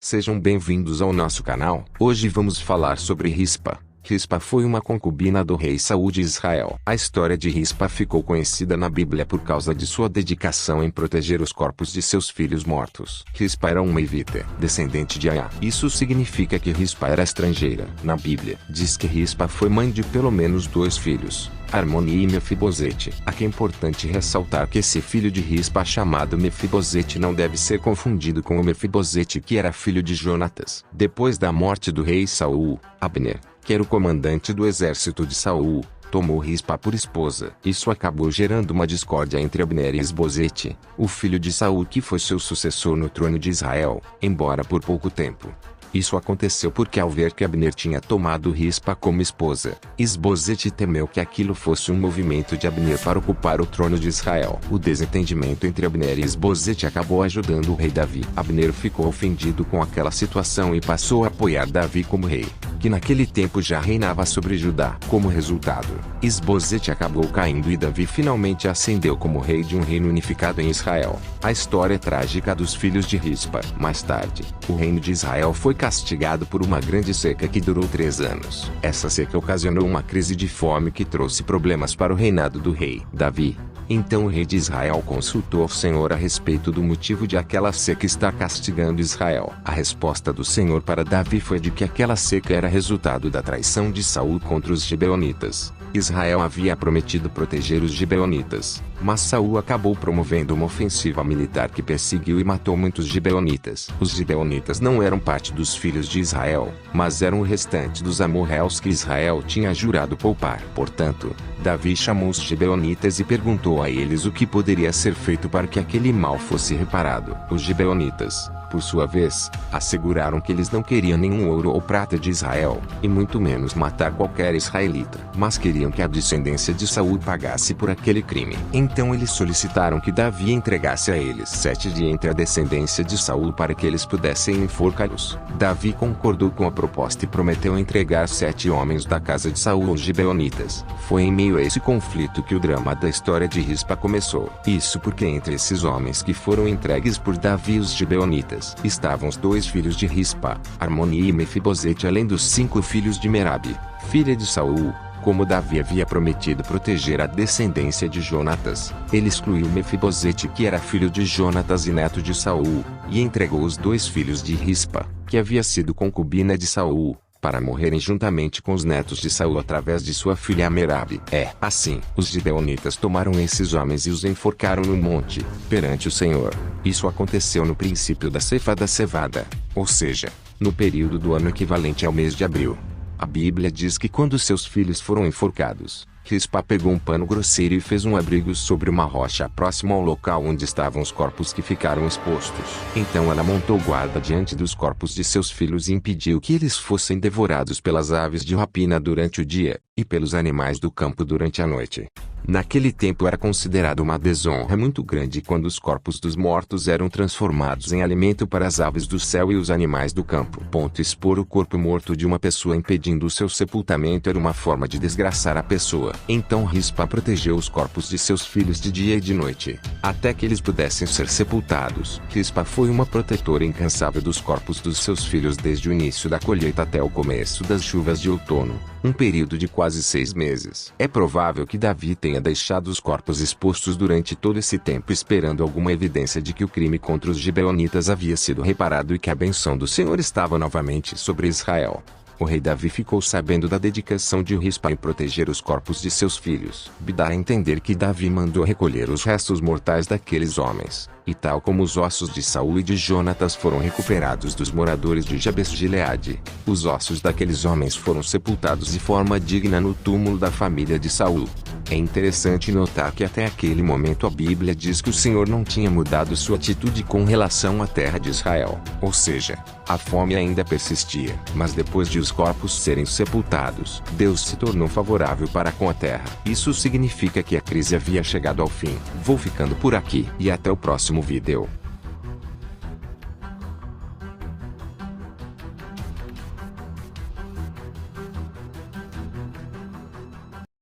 Sejam bem-vindos ao nosso canal. Hoje vamos falar sobre Rispa. Rispa foi uma concubina do rei Saul de Israel. A história de Rispa ficou conhecida na Bíblia por causa de sua dedicação em proteger os corpos de seus filhos mortos. Rispa era uma levita, descendente de Aia. Isso significa que Rispa era estrangeira. Na Bíblia, diz que Rispa foi mãe de pelo menos 2 filhos, Armoni e Mefibosete. Aqui é importante ressaltar que esse filho de Rispa chamado Mefibosete não deve ser confundido com o Mefibosete que era filho de Jonatas. Depois da morte do rei Saul, Abner, que era o comandante do exército de Saul, tomou Rispa por esposa. Isso acabou gerando uma discórdia entre Abner e Isbosete, o filho de Saul que foi seu sucessor no trono de Israel, embora por pouco tempo. Isso aconteceu porque ao ver que Abner tinha tomado Rispa como esposa, Isbosete temeu que aquilo fosse um movimento de Abner para ocupar o trono de Israel. O desentendimento entre Abner e Isbosete acabou ajudando o rei Davi. Abner ficou ofendido com aquela situação e passou a apoiar Davi como rei, que naquele tempo já reinava sobre Judá. Como resultado, Isbosete acabou caindo e Davi finalmente ascendeu como rei de um reino unificado em Israel. A história trágica dos filhos de Rispa. Mais tarde, o reino de Israel foi castigado por uma grande seca que durou 3 anos. Essa seca ocasionou uma crise de fome que trouxe problemas para o reinado do rei Davi. Então o rei de Israel consultou o Senhor a respeito do motivo de aquela seca estar castigando Israel. A resposta do Senhor para Davi foi de que aquela seca era resultado da traição de Saul contra os gibeonitas. Israel havia prometido proteger os gibeonitas, mas Saul acabou promovendo uma ofensiva militar que perseguiu e matou muitos gibeonitas. Os gibeonitas não eram parte dos filhos de Israel, mas eram o restante dos amorreus que Israel tinha jurado poupar. Portanto, Davi chamou os gibeonitas e perguntou a eles o que poderia ser feito para que aquele mal fosse reparado. Os gibeonitas, por sua vez, asseguraram que eles não queriam nenhum ouro ou prata de Israel, e muito menos matar qualquer israelita, mas queriam que a descendência de Saul pagasse por aquele crime. Então eles solicitaram que Davi entregasse a eles 7 de entre a descendência de Saul para que eles pudessem enforcá-los. Davi concordou com a proposta e prometeu entregar 7 homens da casa de Saul aos gibeonitas. Foi em meio a esse conflito que o drama da história de Rispa começou. Isso porque entre esses homens que foram entregues por Davi e os gibeonitas, estavam os 2 filhos de Rispa, Armoni e Mefibosete, além dos 5 filhos de Merabi, filha de Saul. Como Davi havia prometido proteger a descendência de Jonatas, ele excluiu Mefibosete, que era filho de Jonatas e neto de Saul, e entregou os 2 filhos de Rispa, que havia sido concubina de Saul, para morrerem juntamente com os netos de Saul através de sua filha Merabi. Assim, os gibeonitas tomaram esses homens e os enforcaram no monte, perante o Senhor. Isso aconteceu no princípio da ceifa da cevada, ou seja, no período do ano equivalente ao mês de abril. A Bíblia diz que quando seus filhos foram enforcados, Rispa pegou um pano grosseiro e fez um abrigo sobre uma rocha próximo ao local onde estavam os corpos que ficaram expostos. Então ela montou guarda diante dos corpos de seus filhos e impediu que eles fossem devorados pelas aves de rapina durante o dia, e pelos animais do campo durante a noite. Naquele tempo era considerado uma desonra muito grande quando os corpos dos mortos eram transformados em alimento para as aves do céu e os animais do campo. Expor o corpo morto de uma pessoa impedindo o seu sepultamento era uma forma de desgraçar a pessoa. Então Rispa protegeu os corpos de seus filhos de dia e de noite, até que eles pudessem ser sepultados. Rispa foi uma protetora incansável dos corpos dos seus filhos desde o início da colheita até o começo das chuvas de outono, um período de quase 6 meses. É provável que Davi tenha deixado os corpos expostos durante todo esse tempo esperando alguma evidência de que o crime contra os gibeonitas havia sido reparado e que a bênção do Senhor estava novamente sobre Israel. O rei Davi ficou sabendo da dedicação de Rispa em proteger os corpos de seus filhos. Dá a entender que Davi mandou recolher os restos mortais daqueles homens, e tal como os ossos de Saul e de Jonatas foram recuperados dos moradores de Jabes-Gileade, os ossos daqueles homens foram sepultados de forma digna no túmulo da família de Saul. É interessante notar que até aquele momento a Bíblia diz que o Senhor não tinha mudado sua atitude com relação à terra de Israel, ou seja, a fome ainda persistia. Mas depois de os corpos serem sepultados, Deus se tornou favorável para com a terra. Isso significa que a crise havia chegado ao fim. Vou ficando por aqui e até o próximo vídeo.